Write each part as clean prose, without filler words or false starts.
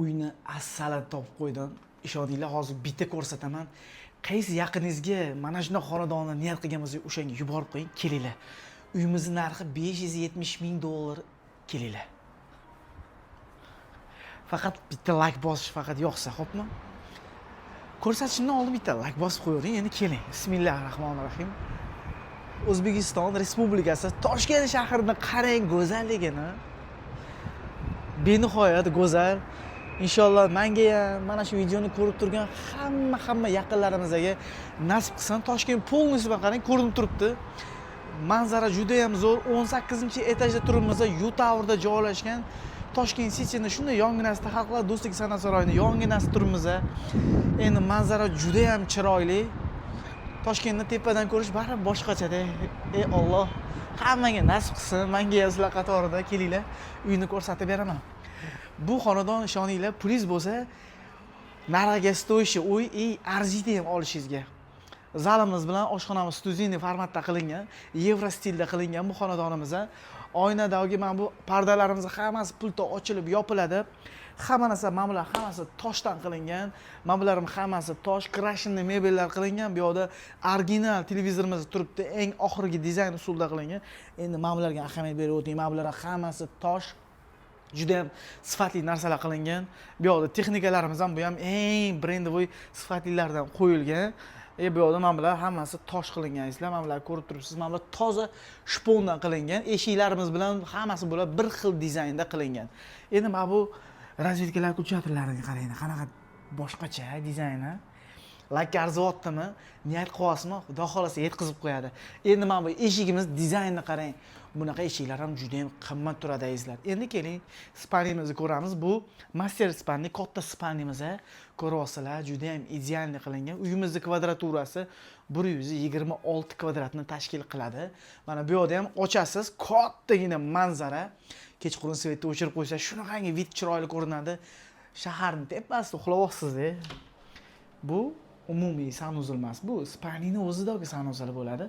uyni assalini topib qo'ydim. Ishoninglar, hozir bitta ko'rsataman. Qaysi yaqiningizga mana shunday xonadonni niyat qilgan bo'lsangiz, o'shanga yuborib qo'ying, kelinglar. Uyimizning narxi $570,000 kelinglar. Faqat bitta like bosish faqat yoqsa, xo'pmi? Ko'rsatishimdan oldin bitta like bosib qo'ying, endi keling. Bismillahirrohmanirrohim. O'zbekiston Respublikasi Toshkent shahrining qarang go'zalligini. Benihoyat go'zal. Inshaalloh menga ham mana shu videoni ko'rib turgan hamma yaqinlarimizga nasib qilsin. Toshkent polnisidan qarang, ko'rinib turibdi. Manzara juda ham zo'r. 18-etajda turibmiz, U-Towerda joylashgan. Toshkent City'ning shunday yonginasida Xalqlar do'stligi san'at saroyining yonginasida turibmiz. Endi manzara juda ham chiroyli. Toshkentni tepadan ko'rish baribir boshqacha-da. Ey Alloh, hammaga nasib qilsin. Menga ham sizlar qatorida kelinglar, uyni ko'rsatib beraman. Bu xonadon ishoninglar, pulingiz bo'lsa, narxga stoyishi uy arziydi ham olishingizga. Zalimiz bilan oshxonamiz studiyaviy formatda qilingan, Yevro stilda qilingan bu xonadonimiz. Oynadagi mana bu pardalarimiz hammasi pultda ochilib yopiladi. Hamma narsa mana bular hammasi toshdan qilingan. Mana bularning hammasi tosh, krashinli mebellar qilingan. Bu yoqda original televizorimiz turibdi, eng oxirgi dizayn usulda qilingan. Endi mana bularga ahamiyat berib o'ting. Mana bular hammasi tosh. Juda ham sifatli narsalar qilingan. Bu yoqda texnikalarimiz ham bu ham eng brendovoy sifatlilardan qo'yilgan. Bu yoqda mana bular hammasi tosh qilingansizlar. Mana bular ko'rib turibsiz. Mana bular toza shpondan qilingan. Eshiklarimiz bilan hammasi bular bir xil dizaynda qilingan. Endi mana bu razvedkalar hujjatlarini qarang, qanaqa boshqacha dizayni. Like arzyaptimi? Niyat qilyapsizmi? Xudo xolasa yetkazib qo'yadi. Endi mana bu eshigimiz dizaynini qarang. Bunaqa eshiklar ham juda ham qimmat turadi azizlar. Endi keling, spanimizni ko'ramiz. Bu master spanni, katta spanimiz. Ko'ryapsizlar, juda ham ideal qilingan. Uyimizning kvadraturasi 126 kvadratni tashkil qiladi. Mana bu yerda ham ochasiz, kattagina manzara. Kechqurun svetni o'chirib qo'ysa, shunaqangi vid chiroyli ko'rinadi. Shaharning tepasida uxlayapsiz. Bu umumiy sanuzil emas. Bu spanining o'zidagi sanuzil bo'ladi.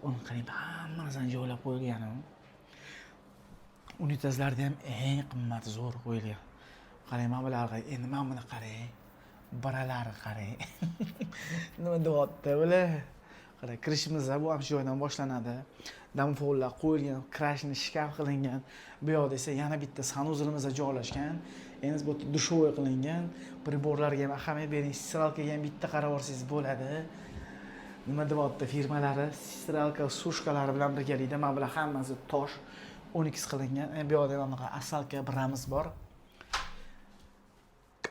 Uni qarang, hamma narsani joylab qo'yilgan. Unitazlarda ham eng qimmat zo'r qo'yilgan. Qarang, mana bularga, endi mana buni qarang. Baralari qarang. Nima deyapti bular? Qarang, kirishimiz bu ham shu joydan boshlanadi. Damfollar qo'yilgan, krashni shkaf qilingan. Bu yoqda esa yana bitta sanuzilimiz joylashgan. Endi bu dushovoy qilingan. Priborlarga ham ahamiyat bering. Strelkaga ham bitta qarab olsangiz bo'ladi. Nima deyapti firmalari? Strelka sushkalari bilan birgalikda mana bular hammasi tosh 12 qilingan. Bu yoqda mana bunaqa asalka biramiz bor.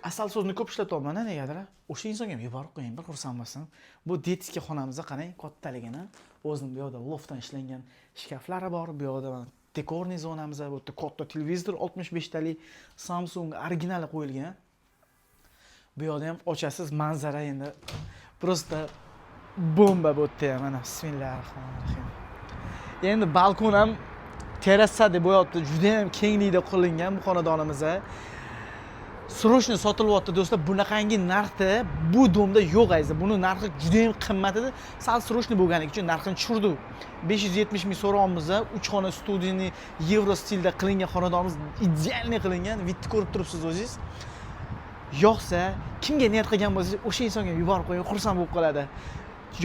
Asal so'zni ko'p ishlatyapman negadir. O'sha insonga yuborib qo'ying, bir xursand bo'lsin. Bu detskiy xonamizda qarang, kattaligini. O'zining bu yoqda loftdan ishlangan shkaflari bor. Bu yoqda dekorniy zonamiz bor. Bu yerda katta televizor 65 talik Samsung originali qo'yilgan. Bu yoqda ham ochasiz, manzara endi prosta bomba bu yerda ham. Mana bismillahirrohmanirrohim. Endi balkon ham terrasada bu yoqda juda ham kenglikda qilingan bu xonadonimiz. Srochni sotilyapti do'stlar. Bunaqangi narxda bu domda yo'q ayza. Buni narxi juda ham qimmat edi. Sal srochni bo'lganligi uchun narxini tushirdik. 570 ming so'rayapmiz. 3 xona studiyaning Yevro stilda qilingan xonadonimiz idealni qilingan. Vidni ko'rib turibsiz o'zingiz. Yo'qsa, kimga niyat qilgan bo'lsangiz, o'sha insonga yuborib qo'ying, xursand bo'lib qoladi.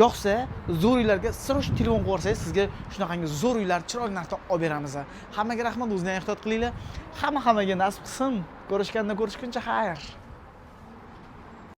Yo'qsa, zo'r uylarga sroch telefon qo'ysangiz, sizga shunaqangi zo'r uylar chiroyli narxda olib beramiz. Hammaga rahmat, o'zingizni ehtiyot qilinglar. Hammaga nasib qilsin. Ko'rishganda ko'rishguncha xayr.